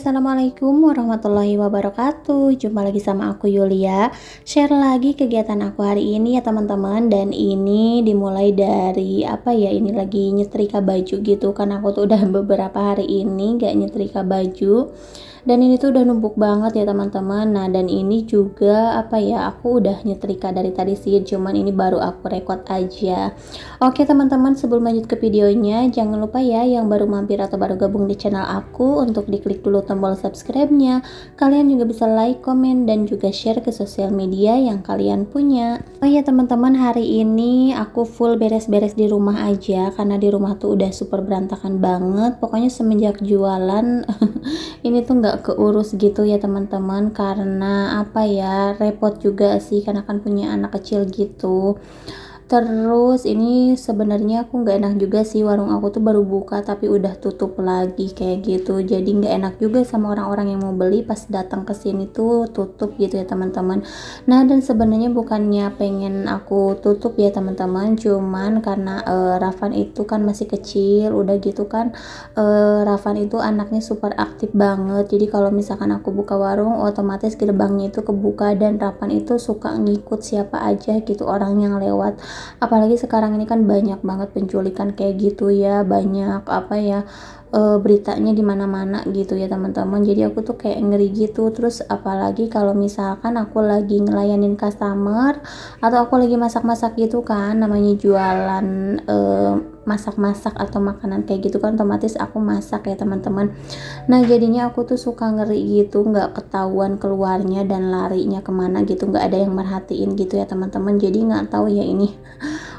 Assalamualaikum warahmatullahi wabarakatuh. Jumpa lagi sama aku Yulia. Share lagi kegiatan aku hari ini ya teman-teman. Dan ini dimulai dari apa ya? Ini lagi nyetrika baju gitu. Karena aku tuh udah beberapa hari ini gak nyetrika baju. Dan ini tuh udah numpuk banget ya teman-teman. Nah dan ini juga apa ya? Aku udah nyetrika dari tadi sih. Cuman ini baru aku record aja. Oke teman-teman, sebelum lanjut ke videonya, jangan lupa ya yang baru mampir atau baru gabung di channel aku untuk diklik dulu tombol subscribe-nya. Kalian juga bisa like, komen, dan juga share ke sosial media yang kalian punya. Oh iya teman-teman, hari ini aku full beres-beres di rumah aja karena di rumah tuh udah super berantakan banget. Pokoknya semenjak jualan ini tuh nggak keurus gitu ya teman-teman, karena apa ya, repot juga sih karena kan punya anak kecil gitu. Terus ini sebenarnya aku nggak enak juga sih, warung aku tuh baru buka tapi udah tutup lagi kayak gitu. Jadi nggak enak juga sama orang-orang yang mau beli pas datang ke sini tuh tutup gitu ya teman-teman. Nah dan sebenarnya bukannya pengen aku tutup ya teman-teman, cuman karena Rafan itu kan masih kecil, udah gitu kan Rafan itu anaknya super aktif banget. Jadi kalau misalkan aku buka warung otomatis gerbangnya itu kebuka dan Rafan itu suka ngikut siapa aja gitu orang yang lewat. Apalagi sekarang ini kan banyak banget penculikan kayak gitu ya, banyak apa ya, beritanya di mana-mana gitu ya teman-teman. Jadi aku tuh kayak ngeri gitu. Terus apalagi kalau misalkan aku lagi ngelayanin customer atau aku lagi masak-masak gitu kan, namanya jualan masak-masak atau makanan kayak gitu kan, otomatis aku masak ya teman-teman. Nah jadinya aku tuh suka ngeri gitu, nggak ketahuan keluarnya dan larinya kemana gitu, nggak ada yang merhatiin gitu ya teman-teman. Jadi nggak tahu ya ini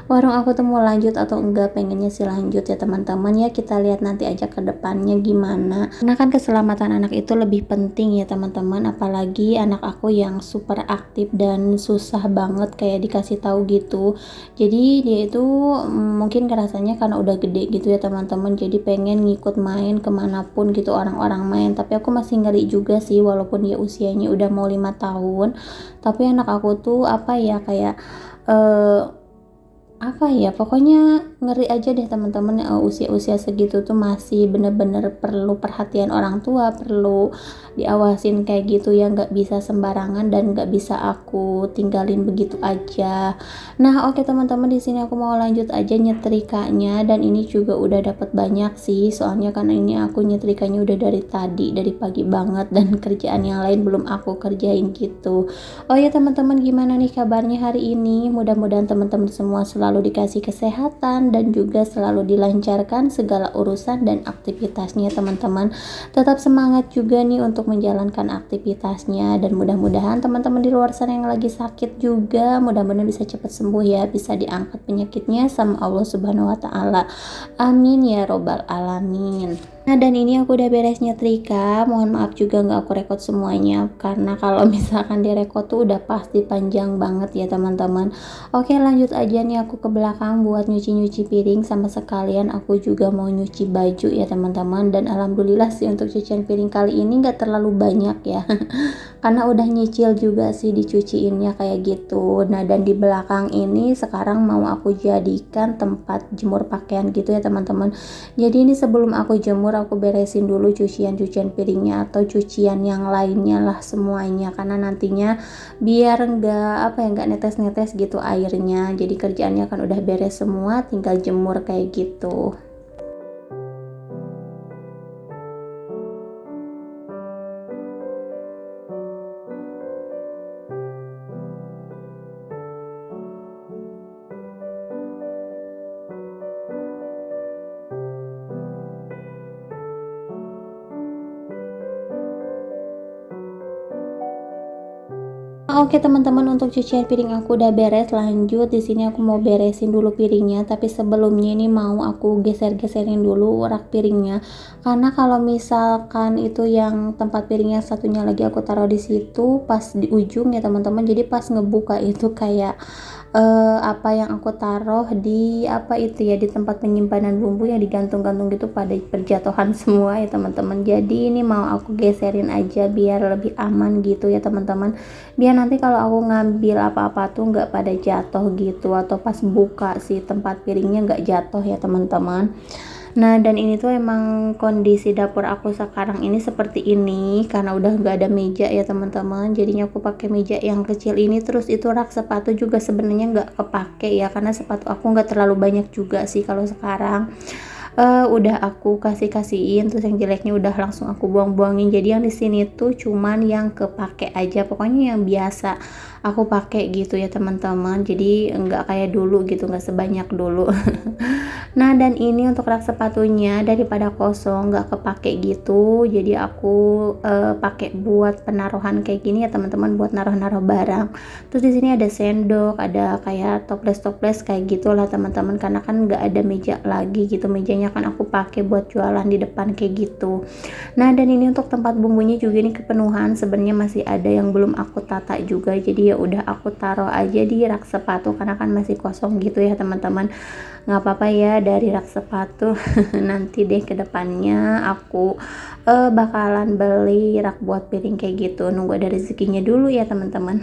warung aku tuh mau lanjut atau enggak. Pengennya sih lanjut ya teman-teman, ya kita lihat nanti aja ke depannya gimana. Karena kan keselamatan anak itu lebih penting ya teman-teman, apalagi anak aku yang super aktif dan susah banget kayak dikasih tahu gitu. Jadi dia itu mungkin ngerasanya karena udah gede gitu ya teman-teman, jadi pengen ngikut main kemanapun gitu orang-orang main. Tapi aku masih ngeri juga sih, walaupun dia usianya udah mau 5 tahun, tapi anak aku tuh apa ya, kayak apa ya, pokoknya ngeri aja deh teman-teman. Usia-usia segitu tuh masih bener-bener perlu perhatian orang tua, perlu diawasin kayak gitu ya, nggak bisa sembarangan dan nggak bisa aku tinggalin begitu aja. Nah oke teman-teman, di sini aku mau lanjut aja nyetrikanya. Dan ini juga udah dapat banyak sih, soalnya kan ini aku nyetrikanya udah dari tadi, dari pagi banget, dan kerjaan yang lain belum aku kerjain gitu. Oh ya teman-teman, gimana nih kabarnya hari ini? Mudah-mudahan teman-teman semua selalu dikasih kesehatan dan juga selalu dilancarkan segala urusan dan aktivitasnya teman-teman. Tetap semangat juga nih untuk menjalankan aktivitasnya, dan mudah-mudahan teman-teman di luar sana yang lagi sakit juga mudah-mudahan bisa cepat sembuh ya, bisa diangkat penyakitnya sama Allah Subhanahu wa taala. Amin ya robbal alamin. Nah dan ini aku udah beres nyetrika, mohon maaf juga nggak aku rekod semuanya karena kalau misalkan direkod tuh udah pasti panjang banget ya teman-teman. Oke lanjut aja nih aku ke belakang buat nyuci-nyuci piring, sama sekalian aku juga mau nyuci baju ya teman-teman. Dan alhamdulillah sih untuk cucian piring kali ini nggak terlalu banyak ya karena udah nyicil juga sih dicuciinnya kayak gitu. Nah dan di belakang ini sekarang mau aku jadikan tempat jemur pakaian gitu ya teman-teman. Jadi ini sebelum aku jemur aku beresin dulu cucian-cucian piringnya atau cucian yang lainnya lah semuanya, karena nantinya biar nggak netes-netes gitu airnya. Jadi kerjaannya kan udah beres semua, tinggal jemur kayak gitu. Oke teman-teman, untuk cucian piring aku udah beres. Lanjut di sini aku mau beresin dulu piringnya, tapi sebelumnya ini mau aku geser-geserin dulu rak piringnya, karena kalau misalkan itu yang tempat piringnya satunya lagi aku taruh di situ pas di ujung ya teman-teman, jadi pas ngebuka itu kayak apa yang aku taruh di apa itu ya, di tempat penyimpanan bumbu yang digantung-gantung gitu pada berjatuhan semua ya teman-teman. Jadi ini mau aku geserin aja biar lebih aman gitu ya teman-teman, biar nanti kalau aku ngambil apa-apa tuh nggak pada jatuh gitu, atau pas buka si tempat piringnya nggak jatuh ya teman-teman. Nah, dan ini tuh emang kondisi dapur aku sekarang ini seperti ini karena udah nggak ada meja ya teman-teman. Jadinya aku pakai meja yang kecil ini, terus itu rak sepatu juga sebenarnya nggak kepake ya karena sepatu aku nggak terlalu banyak juga sih kalau sekarang. Udah aku kasih-kasihin, terus yang jeleknya udah langsung aku buang-buangin. Jadi yang di sini tuh cuman yang kepake aja, pokoknya yang biasa aku pakai gitu ya teman-teman. Jadi nggak kayak dulu gitu, nggak sebanyak dulu. Nah, dan ini untuk rak sepatunya daripada kosong nggak kepake gitu, jadi aku pakai buat penaruhan kayak gini ya teman-teman, buat naruh-naruh barang. Terus di sini ada sendok, ada kayak toples-toples kayak gitulah teman-teman, karena kan nggak ada meja lagi gitu, mejanya kan aku pakai buat jualan di depan kayak gitu. Nah, dan ini untuk tempat bumbunya juga ini kepenuhan, sebenarnya masih ada yang belum aku tata juga, jadi ya udah aku taruh aja di rak sepatu karena kan masih kosong gitu ya teman-teman. Nggak apa-apa ya dari rak sepatu. Nanti deh ke depannya aku bakalan beli rak buat piring kayak gitu, nunggu ada rezekinya dulu ya teman-teman.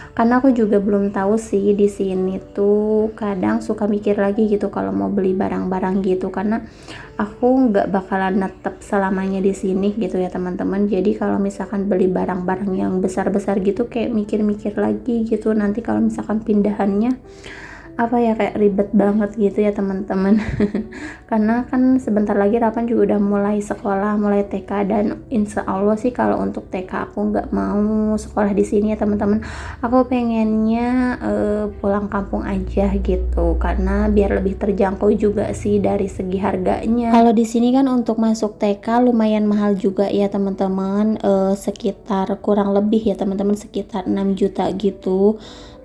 Karena aku juga belum tahu sih, di sini tuh kadang suka mikir lagi gitu kalau mau beli barang-barang gitu, karena aku nggak bakalan netep selamanya di sini gitu ya teman-teman. Jadi kalau misalkan beli barang-barang yang besar-besar gitu kayak mikir-mikir lagi gitu, nanti kalau misalkan pindahannya apa ya, kayak ribet banget gitu ya teman-teman. Karena kan sebentar lagi Rapan juga udah mulai sekolah, mulai TK, dan insya Allah sih kalau untuk TK aku nggak mau sekolah di sini ya teman-teman. Aku pengennya pulang kampung aja gitu, karena biar lebih terjangkau juga sih dari segi harganya. Kalau di sini kan untuk masuk TK lumayan mahal juga ya teman-teman, sekitar kurang lebih ya teman-teman, sekitar 6 juta gitu.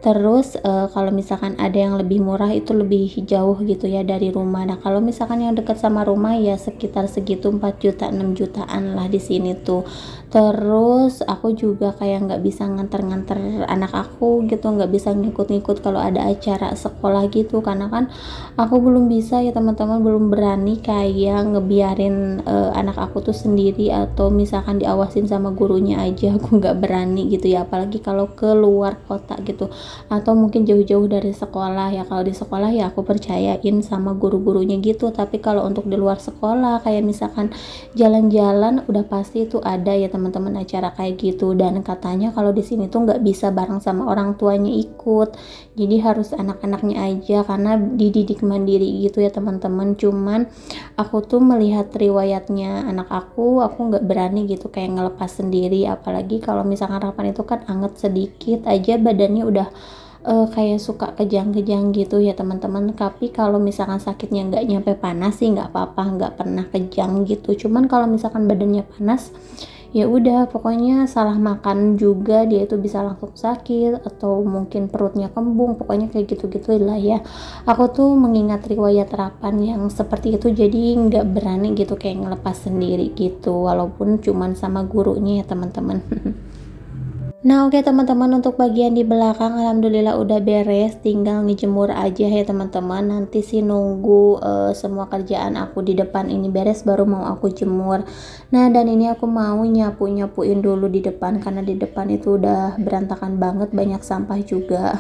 Terus kalau misalkan ada yang lebih murah itu lebih jauh gitu ya dari rumah. Nah, kalau misalkan yang dekat sama rumah ya sekitar segitu, 4 juta 6 jutaan lah di sini tuh. Terus aku juga kayak nggak bisa nganter-nganter anak aku gitu, nggak bisa ngikut-ngikut kalau ada acara sekolah gitu, karena kan aku belum bisa ya teman-teman, belum berani kayak ngebiarin anak aku tuh sendiri, atau misalkan diawasin sama gurunya aja aku nggak berani gitu ya, apalagi kalau ke luar kota gitu, atau mungkin jauh-jauh dari sekolah ya. Kalau di sekolah ya aku percayain sama guru-gurunya gitu, tapi kalau untuk di luar sekolah kayak misalkan jalan-jalan udah pasti itu ada ya teman-teman acara kayak gitu. Dan katanya kalau di sini tuh nggak bisa bareng sama orang tuanya ikut, jadi harus anak-anaknya aja karena dididik mandiri gitu ya teman-teman. Cuman aku tuh melihat riwayatnya anak aku nggak berani gitu kayak ngelepas sendiri, apalagi kalau misalkan Rapan itu kan anget sedikit aja badannya udah kayak suka kejang-kejang gitu ya teman-teman. Tapi kalau misalkan sakitnya nggak nyampe panas sih nggak apa-apa, nggak pernah kejang gitu. Cuman kalau misalkan badannya panas ya udah, pokoknya salah makan juga dia itu bisa langsung sakit, atau mungkin perutnya kembung, pokoknya kayak gitu-gitu lah ya. Aku tuh mengingat riwayat Rapan yang seperti itu, jadi nggak berani gitu kayak ngelepas sendiri gitu, walaupun cuman sama gurunya ya teman-teman. Nah, oke teman-teman, untuk bagian di belakang alhamdulillah udah beres, tinggal ngejemur aja ya teman-teman. Nanti sih nunggu semua kerjaan aku di depan ini beres baru mau aku jemur. Nah, dan ini aku mau nyapu-nyapuin dulu di depan karena di depan itu udah berantakan banget, banyak sampah juga.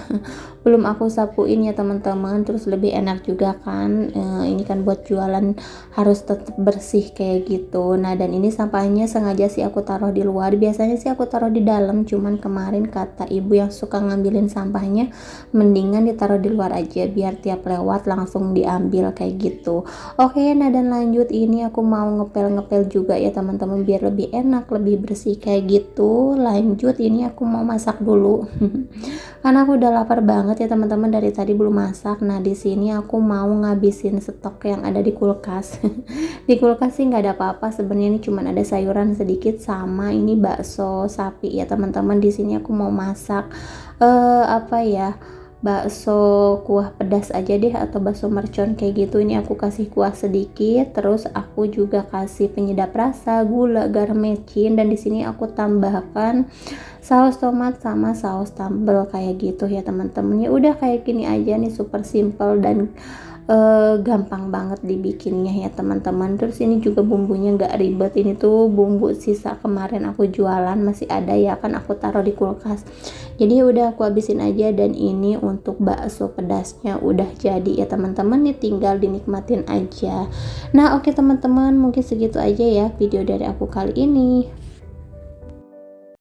Belum aku sapuin ya teman-teman. Terus lebih enak juga kan, ini kan buat jualan harus tetap bersih kayak gitu. Nah, dan ini sampahnya sengaja sih aku taruh di luar, biasanya sih aku taruh di dalam, cuman kemarin kata ibu yang suka ngambilin sampahnya mendingan ditaruh di luar aja biar tiap lewat langsung diambil kayak gitu. Oke, nah dan lanjut ini aku mau ngepel-ngepel juga ya teman-teman biar lebih enak, lebih bersih kayak gitu. Lanjut ini aku mau masak dulu. Karena aku udah lapar banget ya teman-teman, dari tadi belum masak. Nah, di sini aku mau ngabisin stok yang ada di kulkas. Di kulkas sih nggak ada apa-apa sebenarnya, ini cuma ada sayuran sedikit sama ini bakso sapi ya teman-teman. Di sini aku mau masak apa ya, bakso kuah pedas aja deh, atau bakso mercon kayak gitu. Ini aku kasih kuah sedikit, terus aku juga kasih penyedap rasa, gula, garam, mecin, dan di sini aku tambahkan saus tomat sama saus sambal kayak gitu ya teman-teman. Ya udah kayak gini aja nih, super simple dan gampang banget dibikinnya ya teman-teman. Terus ini juga bumbunya nggak ribet, ini tuh bumbu sisa kemarin aku jualan masih ada ya kan, aku taruh di kulkas, jadi udah aku habisin aja. Dan ini untuk bakso pedasnya udah jadi ya teman-teman, nih tinggal dinikmatin aja. Nah oke teman-teman, mungkin segitu aja ya video dari aku kali ini.